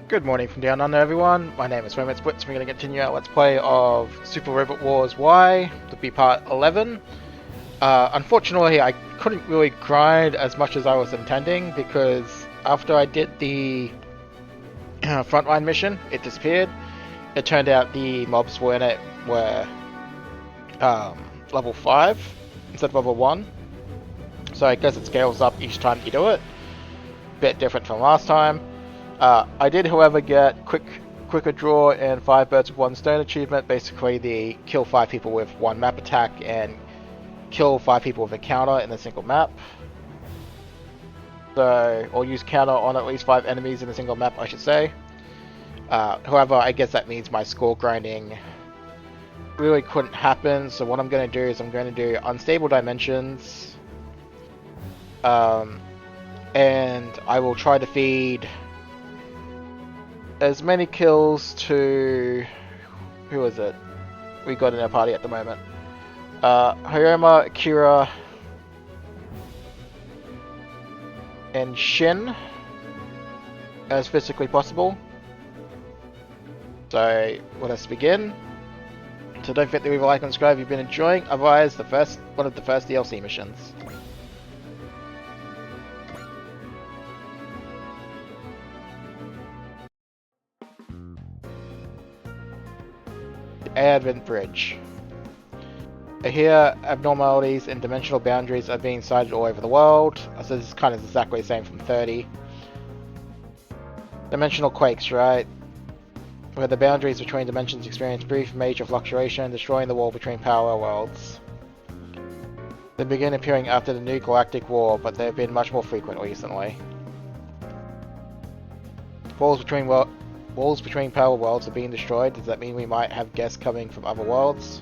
Good morning from down under, everyone. My name is Splits. We're going to continue our Let's Play of Super Robot Wars Y, to be part 11. Unfortunately, I couldn't really grind as much as I was intending because after I did the frontline mission, it disappeared. It turned out the mobs were in it were level 5 instead of level 1. So I guess it scales up each time you do it. Bit different from last time. I did, however, get quicker draw and 5 birds with 1 stone achievement. Basically, the kill 5 people with 1 map attack and kill 5 people with a counter in a single map. So, or use counter on at least 5 enemies in a single map, I should say. However, I guess that means my score grinding really couldn't happen. So what I'm going to do is I'm going to do unstable dimensions. And I will try to feed as many kills to... who is it? We got in our party at the moment. Hyoma, Akira, and Shin as physically possible. So let us begin. So don't forget to leave a like and subscribe if you've been enjoying. Otherwise, one of the first DLC missions. Advent Bridge. Here, abnormalities in dimensional boundaries are being cited all over the world. So this is kind of exactly the same from 30. Dimensional quakes, right? Where the boundaries between dimensions experience brief major fluctuation, destroying the wall between parallel worlds. They began appearing after the New Galactic War, but they have been much more frequent recently. Walls between parallel worlds are being destroyed. Does that mean we might have guests coming from other worlds?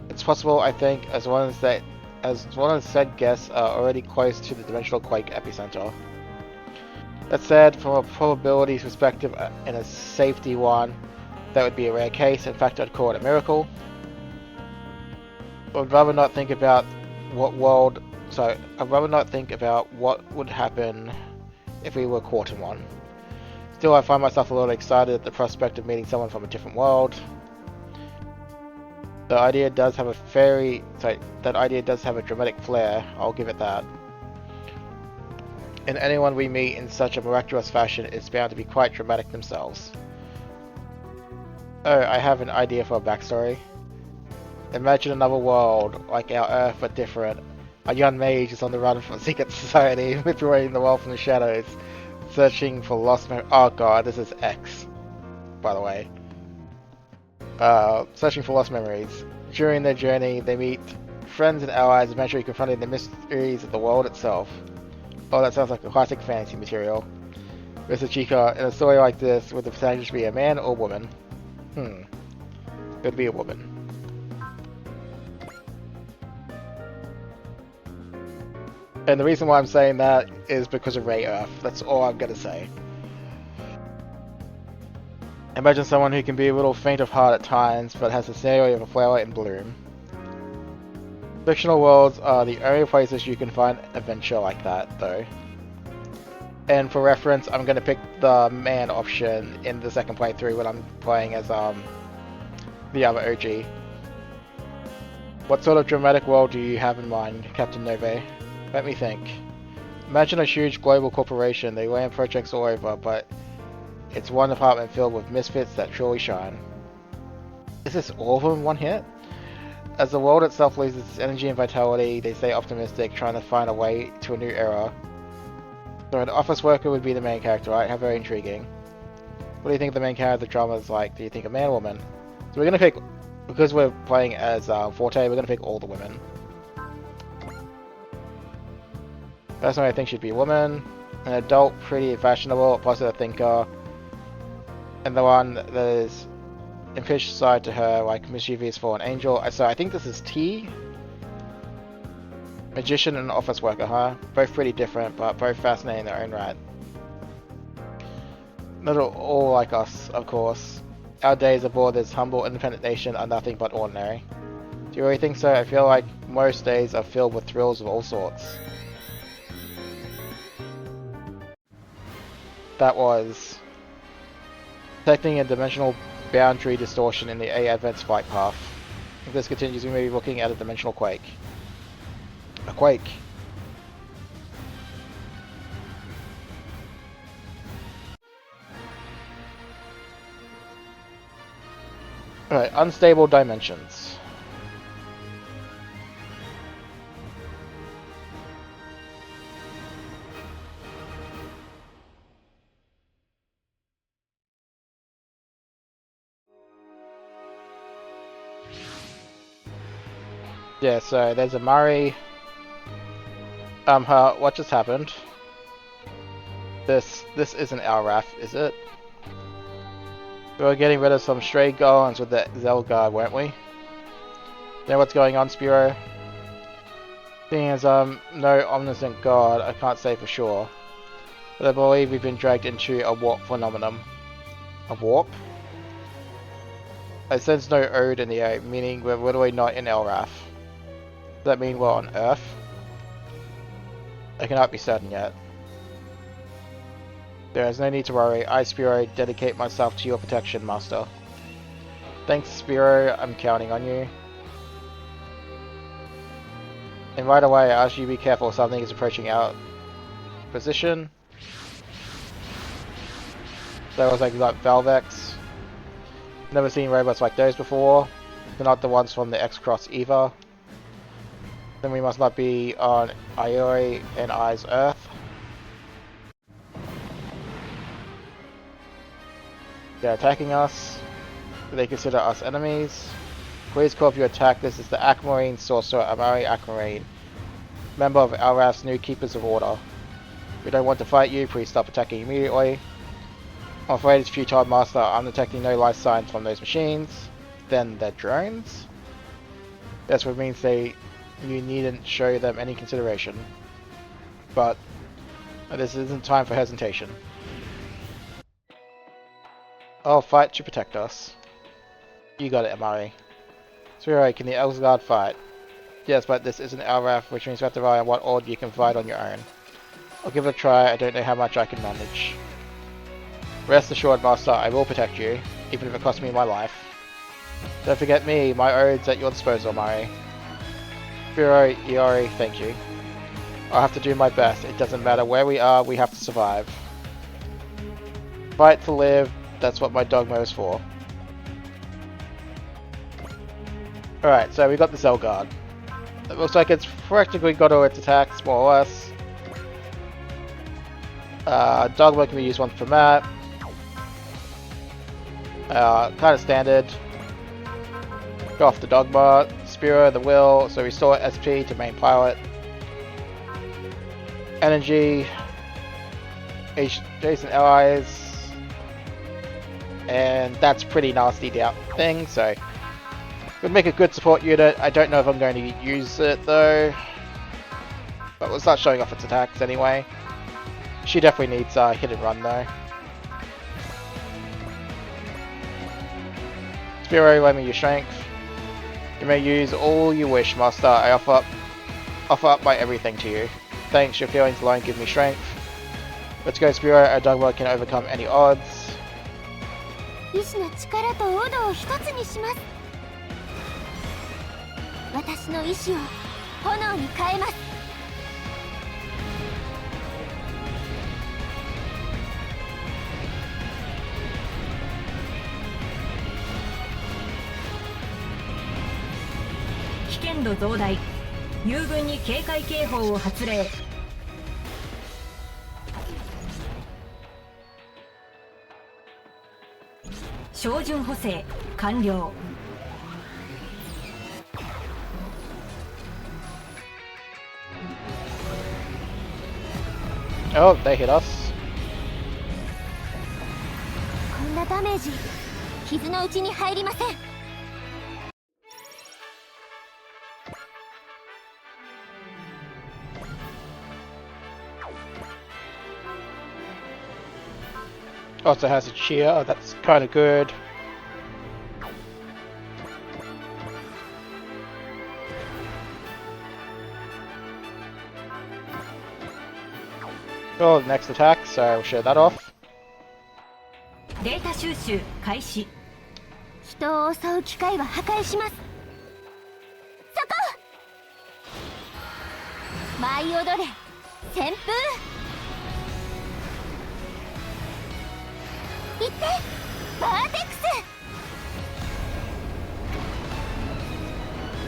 It's possible, I think, as one of said guests are already close to the dimensional quake epicenter. That said, from a probabilities perspective and a safety one, that would be a rare case. In fact, I'd call it a miracle. I'd rather not think about what would happen if we were caught in one. Still, I find myself a little excited at the prospect of meeting someone from a different world. That idea does have a dramatic flair, I'll give it that. And anyone we meet in such a miraculous fashion is bound to be quite dramatic themselves. Oh, I have an idea for a backstory. Imagine another world, like our Earth but different. A young mage is on the run from a secret society, manipulating the world from the shadows, searching for lost oh god, this is X, by the way. Searching for lost memories. During their journey, they meet friends and allies, eventually confronting the mysteries of the world itself. Oh, that sounds like a classic fantasy material. Mr. Chica, in a story like this, would the protagonist be a man or woman? Could be a woman. And the reason why I'm saying that is because of Ray Earth. That's all I'm gonna say. Imagine someone who can be a little faint of heart at times, but has the scenery of a flower in bloom. Fictional worlds are the only places you can find adventure like that, though. And for reference, I'm gonna pick the man option in the second playthrough when I'm playing as the other OG. What sort of dramatic world do you have in mind, Captain Nove? Let me think. Imagine a huge global corporation. They land projects all over, but it's one department filled with misfits that truly shine. Is this all of them in one hit? As the world itself loses its energy and vitality, they stay optimistic, trying to find a way to a new era. So an office worker would be the main character, right? How very intriguing. What do you think the main character of the drama is like? Do you think a man or woman? So we're gonna pick, because we're playing as Forte, we're gonna pick all the women. Personally, I think she'd be a woman. An adult, pretty fashionable, positive thinker. And the one that is impish side to her, like mischievous for an angel. So I think this is T. Magician and office worker, huh? Both pretty different, but both fascinating in their own right. Not all like us, of course. Our days aboard this humble, independent nation are nothing but ordinary. Do you really think so? I feel like most days are filled with thrills of all sorts. That was Detecting a dimensional boundary distortion in the A advanced flight path. If this continues, we may be looking at a dimensional quake. A quake. Alright, unstable dimensions. Yeah, so there's a Murray. What just happened? This isn't our RAF, is it? We were getting rid of some stray golems with the Zelgard, weren't we? You know what's going on, Spiro? Seeing as no omniscient god, I can't say for sure. But I believe we've been dragged into a warp phenomenon. A warp? I sense no ode in the air, meaning we're literally not in Elraf. Does that mean we're on Earth? I cannot be certain yet. There is no need to worry. I, Spiro, dedicate myself to your protection, Master. Thanks, Spiro. I'm counting on you. And right away, I ask you to be careful. Something is approaching our position. That was like Velvex. Never seen robots like those before. They're not the ones from the X-Cross either. Then we must not be on Iori and I's Earth. They're attacking us. They consider us enemies. Please call if you attack. This is the Aquamarine Sorcerer, Amari Aquamarine, member of Elraf's new Keepers of Order. If you don't want to fight you, please stop attacking immediately. I'm afraid it's futile, Master. I'm detecting no life signs from those machines. Then they're drones? That's what means you needn't show them any consideration. But this isn't time for hesitation. I'll fight to protect us. You got it, Amari. Spiro, can the Elsgard fight? Yes, but this isn't Elraf, which means you have to rely on what order you can fight on your own. I'll give it a try. I don't know how much I can manage. Rest assured, Master, I will protect you, even if it costs me my life. Don't forget me, my ode's at your disposal, Mari. Spiro, Iori, thank you. I'll have to do my best. It doesn't matter where we are, we have to survive. Fight to live, that's what my dogma is for. Alright, so we got the Zelgard. It looks like it's practically got all its attacks, more or less. Dogma can be used once per map. Kind of standard. Go off the Dogma. Spiro, the Will, so restore SP to main pilot. Energy. Adjacent allies. And that's pretty nasty thing, so would make a good support unit. I don't know if I'm going to use it though. But we'll start showing off its attacks anyway. She definitely needs hit and run though. Spiro, lend me your strength. You may use all you wish, Master. I offer up my everything to you. Thanks, your feelings alone give me strength. Let's go, Spiro. Our Dogma can overcome any odds. 意志の力とオドを一つにします。私の意志を炎に変えます。危険度増大。友軍に警戒警報を発令。照準補正完了。Oh, they hit us. こんなダメージ、傷の内に入りません。Also has a cheer. Oh, that's kind of good. Oh, next attack, so we'll show that off. データ収収集開始。人を襲う機械は破壊します。そこ舞い踊れ旋風。行ってバーテックス。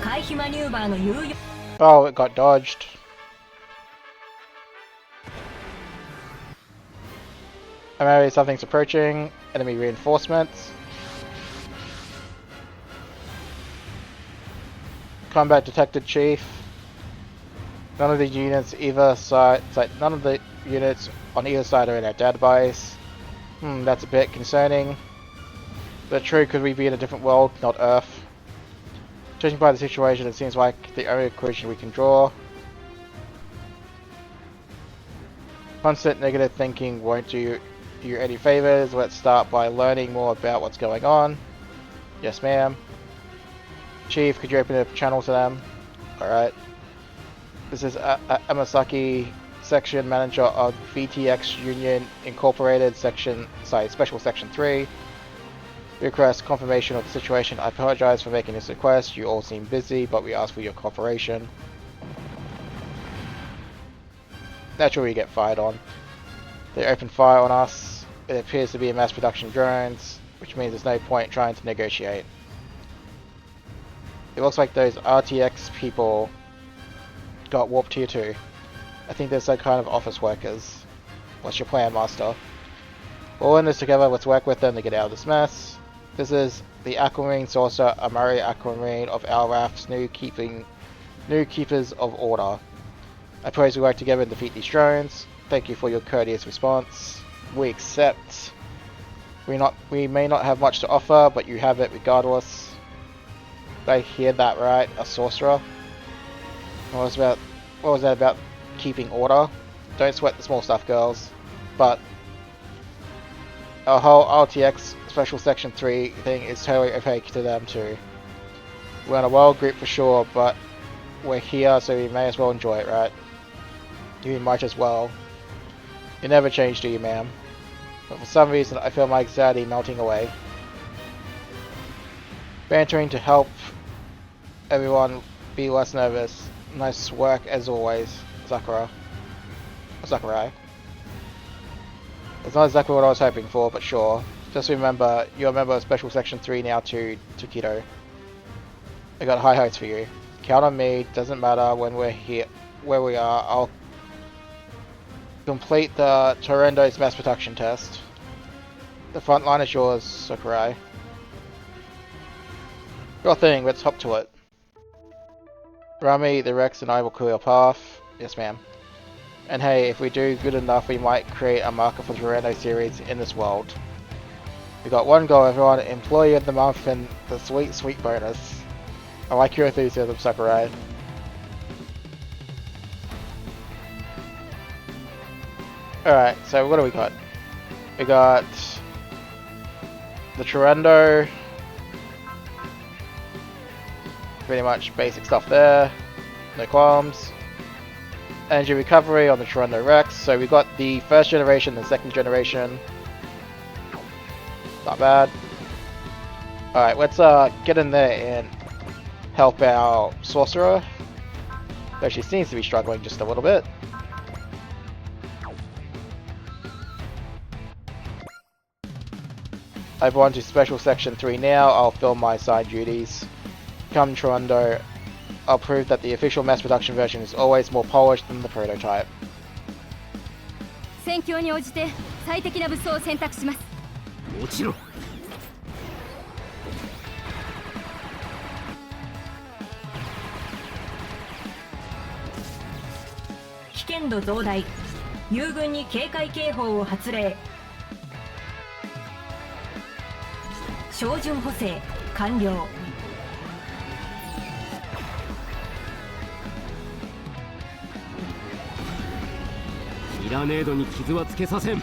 回避マニューバーの有用。 Oh, it got dodged. Maybe something's approaching. Enemy reinforcements. Combat detected, Chief. None of the units none of the units on either side are in our database. That's a bit concerning. But true, could we be in a different world, not Earth? Judging by the situation, it seems like the only conclusion we can draw. Constant negative thinking won't do you any favors. Let's start by learning more about what's going on. Yes, ma'am. Chief, could you open a channel to them? Alright. This is Amasaki, Section Manager of VTX Union Incorporated, Special Section 3. Request confirmation of the situation. I apologize for making this request. You all seem busy, but we ask for your cooperation. Naturally, we get fired on. They open fire on us. It appears to be a mass production drones, which means there's no point trying to negotiate. It looks like those RTX people got warped here too. I think they're some kind of office workers. What's your plan, Master? We're all in this together. Let's work with them to get out of this mess. This is the Aquamarine Saucer, Amari Aquamarine of Alrath's new keepers of order. I propose we work together and defeat these drones. Thank you for your courteous response. We accept. We may not have much to offer, but you have it regardless. Did I hear that right? A sorcerer? What was that about keeping order? Don't sweat the small stuff, girls. But our whole RTX Special Section 3 thing is totally opaque to them too. We're in a world group for sure, but we're here, so we may as well enjoy it, right? You might as well. You never change, do you, ma'am? But for some reason, I feel my anxiety melting away. Bantering to help everyone be less nervous. Nice work as always, Sakurai. It's not exactly what I was hoping for, but sure. Just remember, you're a member of Special Section 3 now too, Takedo. I got high hopes for you. Count on me, doesn't matter when we're here, where we are, I'll complete the Torendo's mass production test. The front line is yours, Sakurai. Sure thing, let's hop to it. Rami, the Rex, and I will clear a path. Yes, ma'am. And hey, if we do good enough, we might create a marker for the Mecha Series in this world. We got one goal, everyone. Employee of the month and the sweet, sweet bonus. I like your enthusiasm, Sakurai. Alright, so what do we got? We got the Torendo. Pretty much basic stuff there. No qualms. Energy recovery on the Torendo Rex. So we got the first generation and second generation. Not bad. Alright, let's get in there and help our sorcerer. Though she seems to be struggling just a little bit. I've gone to Special Section 3 now. I'll fill my side duties. Come Torendo, I'll prove that the official mass production version is always more polished than the prototype. 戦況に応じて最適な武装を選択します。もちろん。危険度増大。友軍に警戒警報を発令。照準補正完了。ミラネードに傷はつけさせん。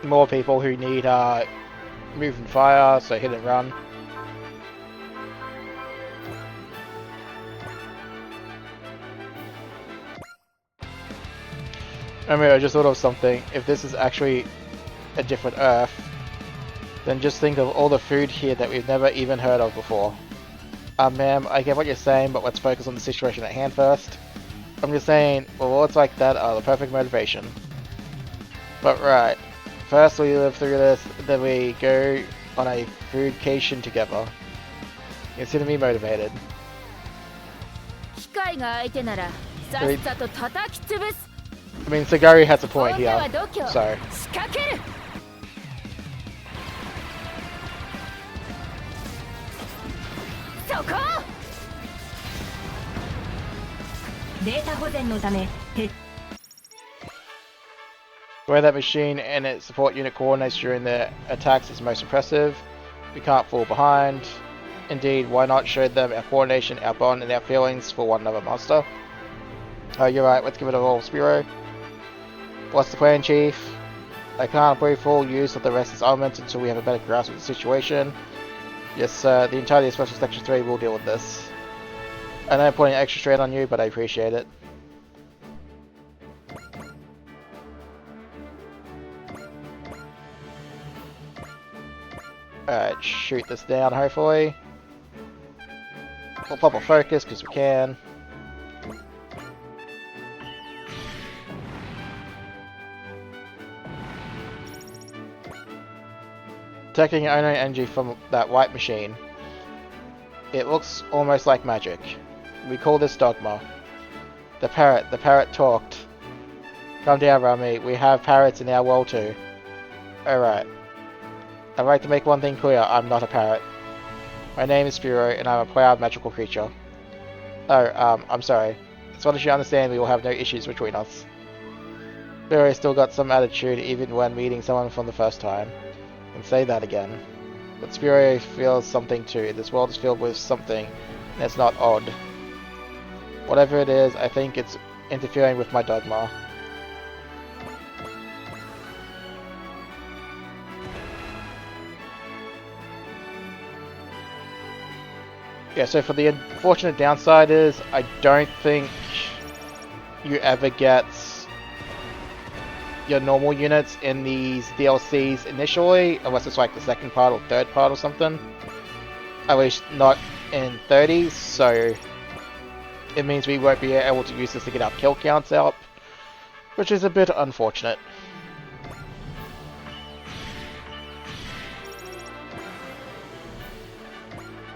More people who need move and fire, so hit and run. I mean, I just thought of something. If this is actually a different Earth, then just think of all the food here that we've never even heard of before. Ma'am, I get what you're saying, but let's focus on the situation at hand first. I'm just saying, rewards like that are the perfect motivation. But right, first we live through this, then we go on a foodcation together. Consider me motivated. 機会が相手ならさっさと叩き潰す。 I mean, Sagari has a point here, so... 仕掛ける。そこ。データ保全のため、 The way that machine and its support unit coordinates during their attacks is most impressive. We can't fall behind. Indeed, why not show them our coordination, our bond, and our feelings for one another, Master? Oh, you're right, let's give it a roll, Spiro. What's the plan, Chief? I can't brief full use of the rest of this armament until we have a better grasp of the situation. Yes, sir, the entirety of Special Section 3 will deal with this. I know I'm putting extra strain on you, but I appreciate it. Alright, shoot this down, hopefully. We'll pop a focus, because we can. Detecting unknown energy from that white machine. It looks almost like magic. We call this dogma. The parrot talked. Calm down, Rami, we have parrots in our world too. Alright. I'd like to make one thing clear, I'm not a parrot. My name is Spiro, and I'm a proud magical creature. Oh, I'm sorry. As far as you understand, we will have no issues between us. Spiro still got some attitude even when meeting someone for the first time. And say that again. But Spiro feels something too. This world is filled with something, and it's not odd. Whatever it is, I think it's interfering with my dogma. Yeah, so for the unfortunate downside is, I don't think you ever get your normal units in these DLCs initially, unless it's like the second part or third part or something. At least not in 30s, so it means we won't be able to use this to get our kill counts up, which is a bit unfortunate.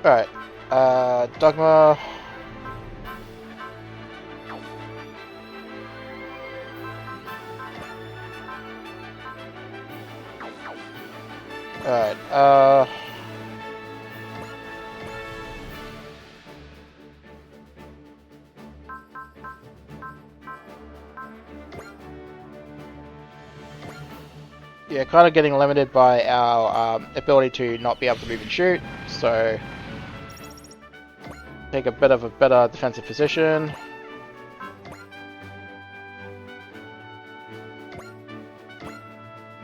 Alright. Dogma. Alright, yeah, kind of getting limited by our ability to not be able to move and shoot, so take a bit of a better defensive position.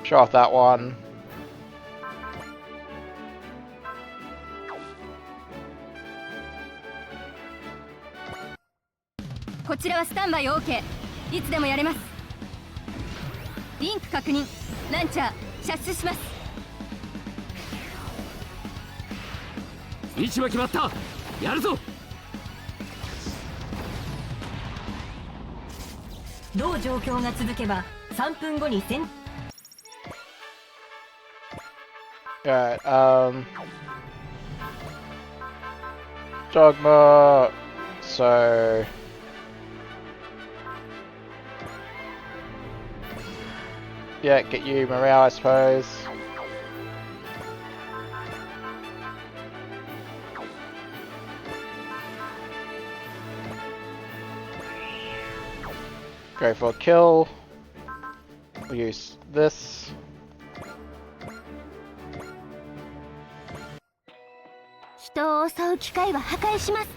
Show off that one. Alright, Dogma, so... yeah, get you morale, I suppose. Go for a kill. We'll use this.人を襲う機械は破壊します。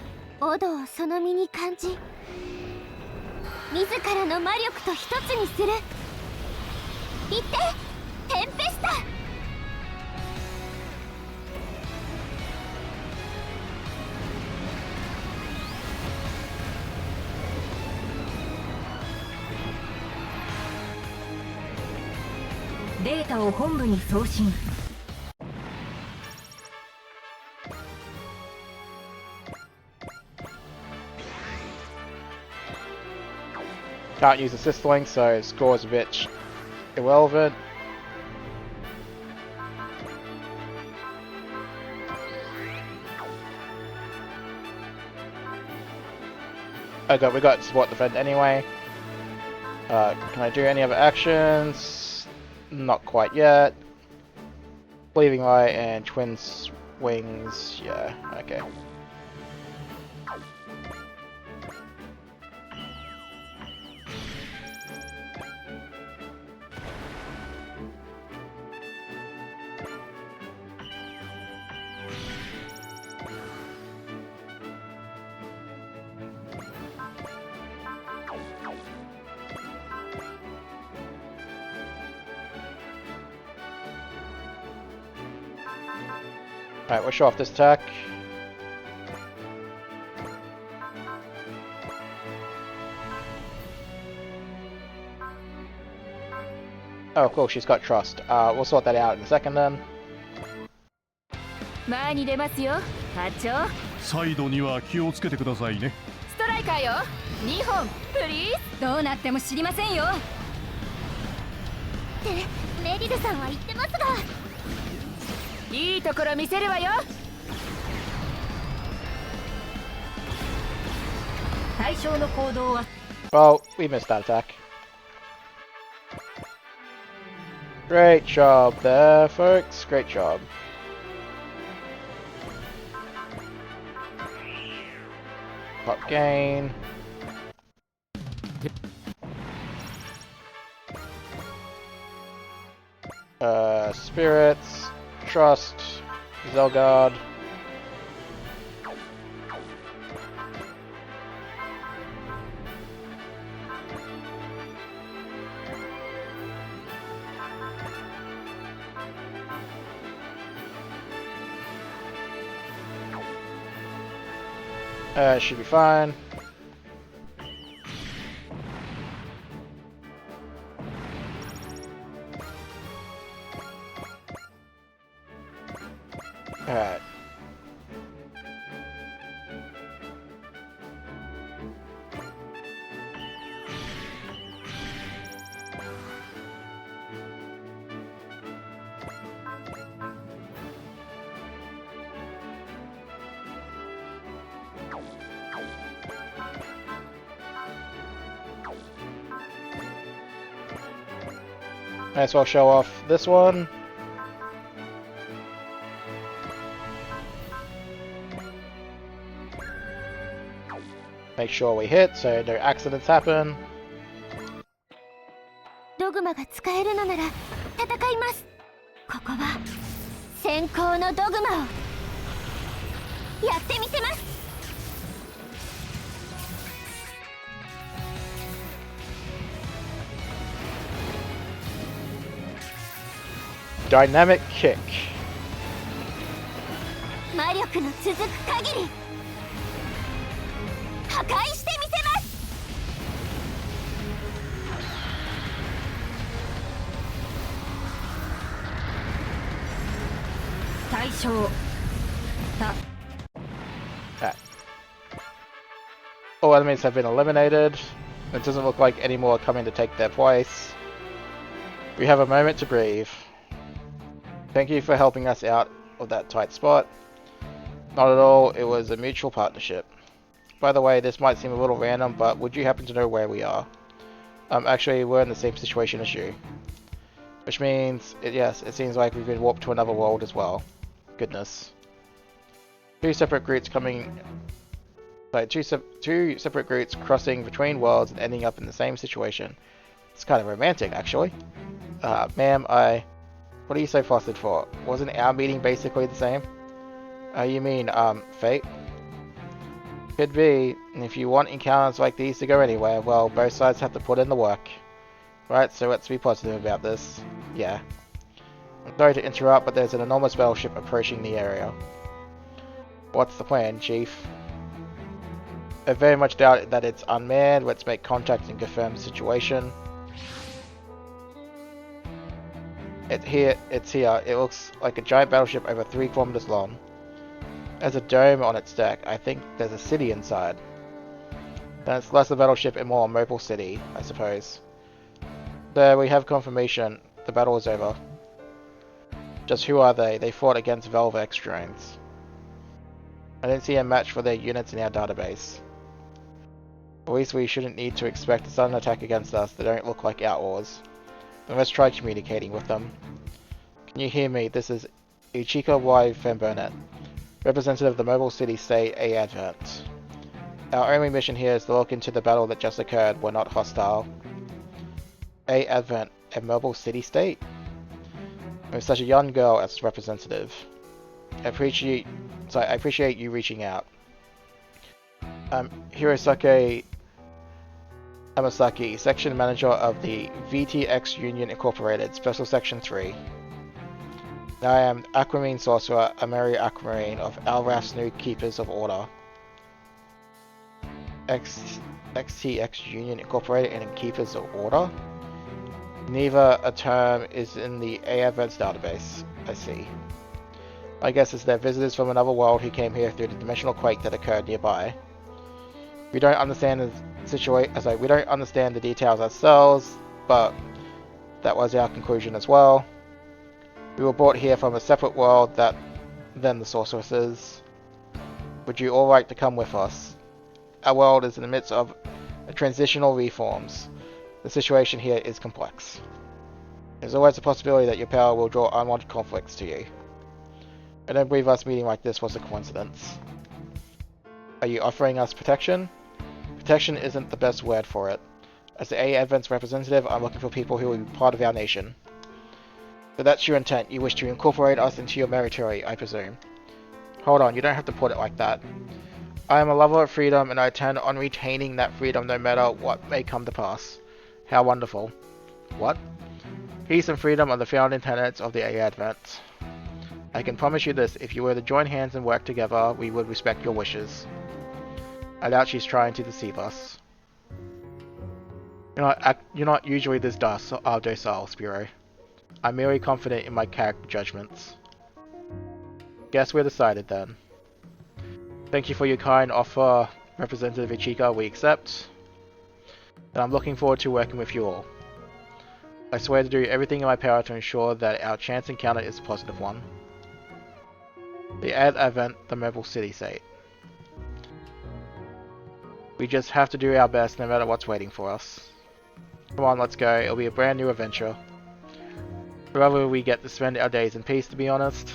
オドをその身に感じ、自らの魔力と一つにする。言って、テンペスタ。データを本部に送信。 Can't use assist link, so score's a bit irrelevant. We got support defend anyway. Can I do any other actions? Not quite yet. Leaving light and twin wings. Yeah, okay. Alright, we'll show off this attack. Oh, cool, she's got trust. We'll sort that out in a second then. 前に出ますよ課長。サイドには気をつけてくださいね。ストライカーよ2本プリーズ。どうなっても知りませんよってメリルさんは言ってますが、いいところ見せるわよ。対象の行動は Well, we missed that attack. Great job there, folks. Great job. Pop gain. Spirits, Trust, Zelgard. Should be fine. Alright. Might as well show off this one. Make sure we hit so no accidents happen. ドグマが使えるのなら戦います。ここは先行のドグマをやってみせます。 Dynamic kick. 魔力の続く限り破壊してみせます。対象た Ah. All enemies have been eliminated. It doesn't look like any more are coming to take their place. We have a moment to breathe. Thank you for helping us out of that tight spot. Not at all, it was a mutual partnership. By the way, this might seem a little random, but would you happen to know where we are? Actually, we're in the same situation as you. Which means, yes, it seems like we've been warped to another world as well. Goodness. Two separate groups crossing between worlds and ending up in the same situation. It's kind of romantic, actually. Ma'am, what are you so flustered for? Wasn't our meeting basically the same? You mean, fate? Could be, and if you want encounters like these to go anywhere, well, both sides have to put in the work. Right, so let's be positive about this. Yeah. I'm sorry to interrupt, but there's an enormous battleship approaching the area. What's the plan, Chief? I very much doubt that it's unmanned. Let's make contact and confirm the situation. It's here. It looks like a giant battleship over 3 kilometers long. There's a dome on its deck. I think there's a city inside. Then it's less a battleship and more a mobile city, I suppose. There we have confirmation. The battle is over. Just who are they? They fought against Velvex drones. I didn't see a match for their units in our database. At least we shouldn't need to expect a sudden attack against us. They don't look like outlaws. Then let's try communicating with them. Can you hear me? This is Ichika Y. Van Burnett, representative of the mobile city state A Advent. Our only mission here is to look into the battle that just occurred. We're not hostile. A Advent, a mobile city state? With such a young girl as representative. I appreciate you reaching out. Hirosake Amasaki, section manager of the VTX Union Incorporated, Special Section 3. I am Aquamarine Sorcerer, Ameri Aquamarine of Alraf's New Keepers of Order. XTX Union Incorporated and Keepers of Order? Neither a term is in the AFN's database. I see. I guess it's their visitors from another world who came here through the dimensional quake that occurred nearby. We don't understand we don't understand the details ourselves, but that was our conclusion as well. We were brought here from a separate world than the sorceresses. Would you all like to come with us? Our world is in the midst of transitional reforms. The situation here is complex. There's always a possibility that your power will draw unwanted conflicts to you. I don't believe us meeting like this was a coincidence. Are you offering us protection? Protection isn't the best word for it. As the A Advent's representative, I'm looking for people who will be part of our nation. But that's your intent. You wish to incorporate us into your territory, I presume. Hold on, you don't have to put it like that. I am a lover of freedom, and I intend on retaining that freedom no matter what may come to pass. How wonderful. What? Peace and freedom are the founding tenets of the A Advent. I can promise you this, if you were to join hands and work together, we would respect your wishes. I doubt she's trying to deceive us. You're not usually this docile, Spiro. I'm merely confident in my character judgments. Guess we're decided then. Thank you for your kind offer, Representative Ichika, we accept. And I'm looking forward to working with you all. I swear to do everything in my power to ensure that our chance encounter is a positive one. The Advent, the mobile city state. We just have to do our best no matter what's waiting for us. Come on, let's go. It'll be a brand new adventure. Rather we get to spend our days in peace, to be honest.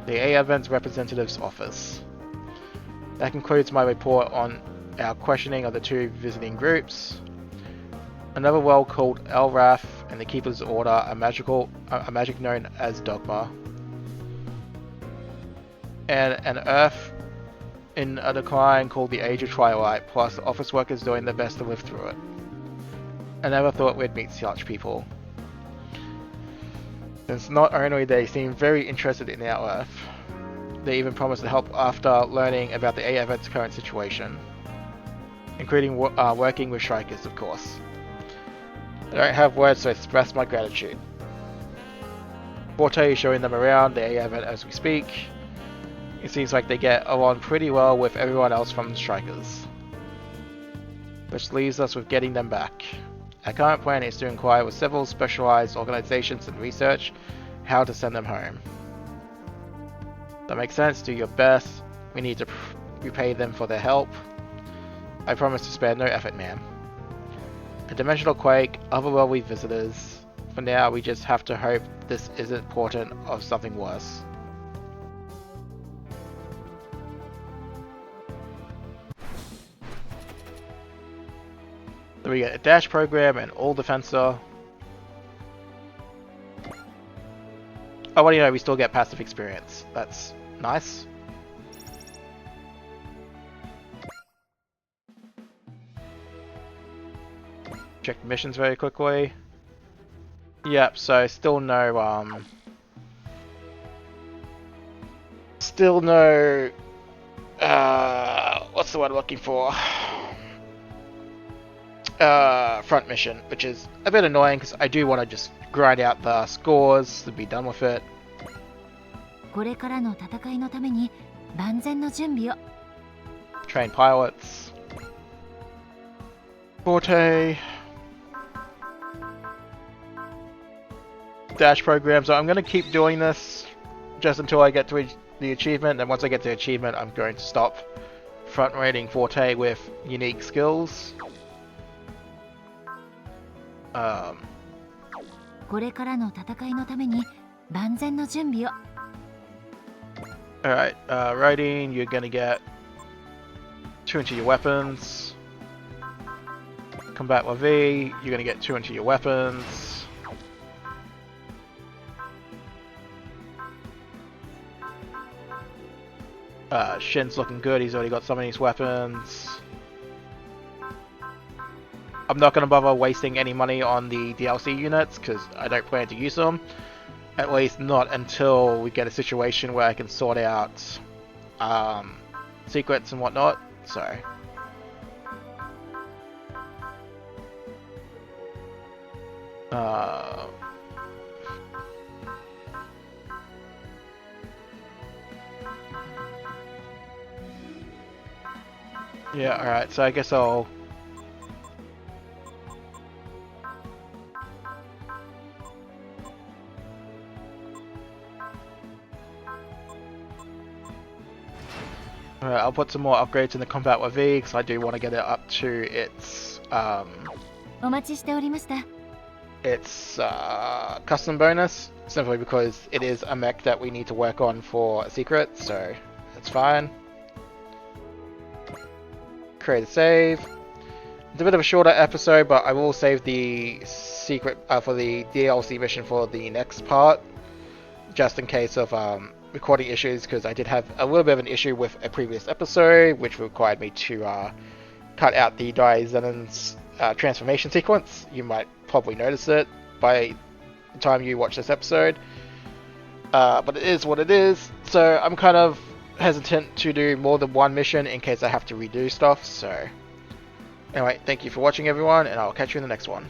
The A Advent's representative's office. That concludes my report on our questioning of the 2 visiting groups. Another world called Elraf and the Keeper's Order, a magic known as Dogma. And an Earth in a decline called the Age of Twilight, plus office workers doing their best to live through it. I never thought we'd meet such people. Since not only they seem very interested in our Earth, they even promised to help after learning about the A Advent's current situation, including working with strikers, of course. I don't have words to express my gratitude. Forte is showing them around the A Advent as we speak. It seems like they get along pretty well with everyone else from the strikers. Which leaves us with getting them back. Our current plan is to inquire with several specialized organizations and research how to send them home. That makes sense, do your best. We need to repay them for their help. I promise to spare no effort, ma'am. A dimensional quake, otherworldly visitors. For now, we just have to hope this isn't portent of something worse. So we get a dash program and all defensor. Oh, well, you know, we still get passive experience. That's nice. Check the missions very quickly. Yep, so still no, still no, what's the word I'm looking for? front mission, which is a bit annoying because I do want to just grind out the scores to be done with it. これからの戦いのために万全の準備を。 Train pilots. Forte. Dash program. So I'm going to keep doing this just until I get to the achievement, and once I get to the achievement I'm going to stop front rating Forte with unique skills. これからの戦いのために万全の準備を。 Alright, rating, you're gonna get 2 into your weapons. Combat with V, you're gonna get 2 into your weapons. Shin's looking good, he's already got some of these weapons. I'm not going to bother wasting any money on the DLC units because I don't plan to use them. At least not until we get a situation where I can sort out secrets and whatnot. So yeah, alright, so I guess I'll put some more upgrades in the combat with V because I do want to get it up to its お待ちしておりました。 custom bonus, simply because it is a mech that we need to work on for a secret, so it's fine. Create a save. It's a bit of a shorter episode, but I will save the secret for the DLC mission for the next part, just in case of recording issues, because I did have a little bit of an issue with a previous episode, which required me to cut out the Daizenen's transformation sequence. You might probably notice it by the time you watch this episode, but it is what it is, so I'm kind of hesitant to do more than one mission in case I have to redo stuff. So anyway, thank you for watching everyone, and I'll catch you in the next one.